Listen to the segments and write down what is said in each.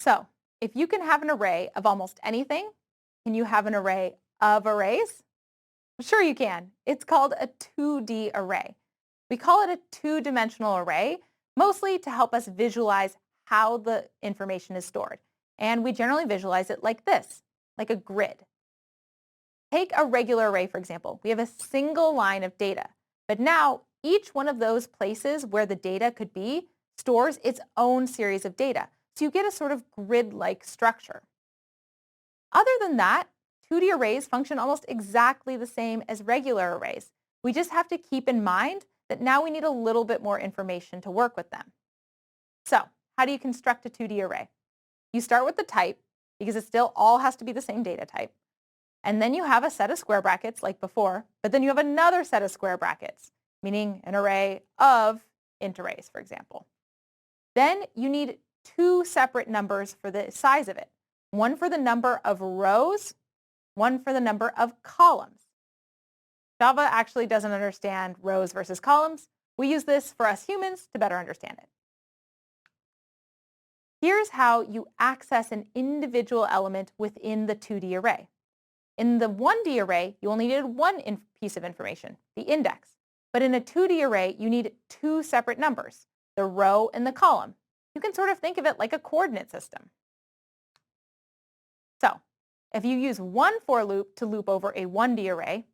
So if you can have an array of almost anything, can you have an array of arrays? Sure you can. It's called a 2D array. We call it a two-dimensional array, mostly to help us visualize how the information is stored. And we generally visualize it like this, like a grid. Take a regular array, for example. We have a single line of data, but now each one of those places where the data could be stores its own series of data. So you get a sort of grid-like structure. Other than that, 2D arrays function almost exactly the same as regular arrays. We just have to keep in mind that now we need a little bit more information to work with them. So how do you construct a 2D array? You start with the type, because it still all has to be the same data type. And then you have a set of square brackets like before, but then you have another set of square brackets, meaning an array of int arrays, for example. Then you need two separate numbers for the size of it. One for the number of rows, one for the number of columns. Java actually doesn't understand rows versus columns. We use this for us humans to better understand it. Here's how you access an individual element within the 2D array. In the 1D array, you only needed one piece of information, the index. But in a 2D array, you need two separate numbers, the row and the column. You can sort of think of it like a coordinate system. So if you use one for loop to loop over a 1D array,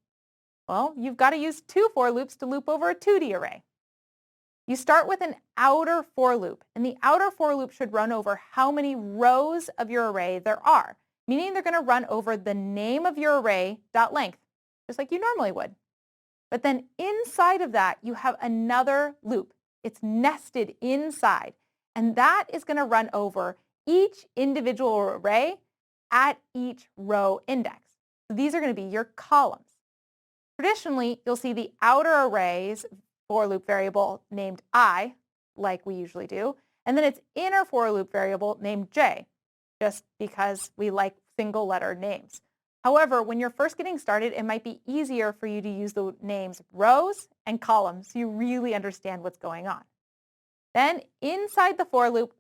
well, you've got to use two for loops to loop over a 2D array. You start with an outer for loop, and the outer for loop should run over how many rows of your array there are, meaning they're going to run over the name of your array dot length, just like you normally would. But then inside of that, you have another loop. It's nested inside, and that is going to run over each individual array at each row index. So these are going to be your columns. Traditionally, you'll see the outer array's for loop variable named I, like we usually do, and then its inner for loop variable named J, just because we like single letter names. However, when you're first getting started, it might be easier for you to use the names rows and columns so you really understand what's going on. Then inside the for loop,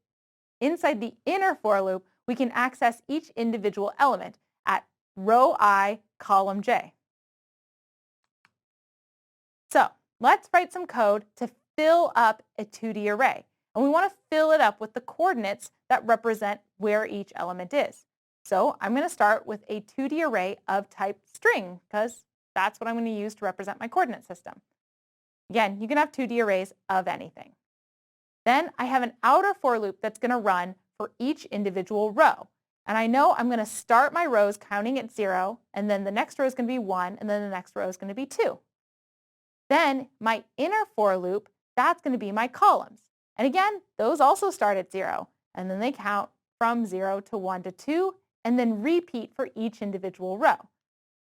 inside the inner for loop, we can access each individual element at row I, column J. So let's write some code to fill up a 2D array. And we want to fill it up with the coordinates that represent where each element is. So I'm going to start with a 2D array of type string, because that's what I'm going to use to represent my coordinate system. Again, you can have 2D arrays of anything. Then I have an outer for loop that's going to run for each individual row. And I know I'm going to start my rows counting at 0, and then the next row is going to be 1, and then the next row is going to be 2. Then my inner for loop, that's going to be my columns. And again, those also start at 0, and then they count from 0 to 1 to 2, and then repeat for each individual row.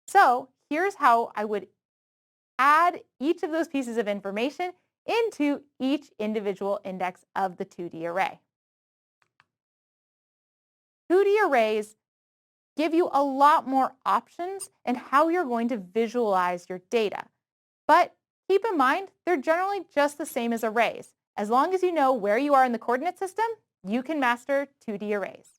So here's how I would add each of those pieces of information into each individual index of the 2D array. 2D arrays give you a lot more options in how you're going to visualize your data. But keep in mind, they're generally just the same as arrays. As long as you know where you are in the coordinate system, you can master 2D arrays.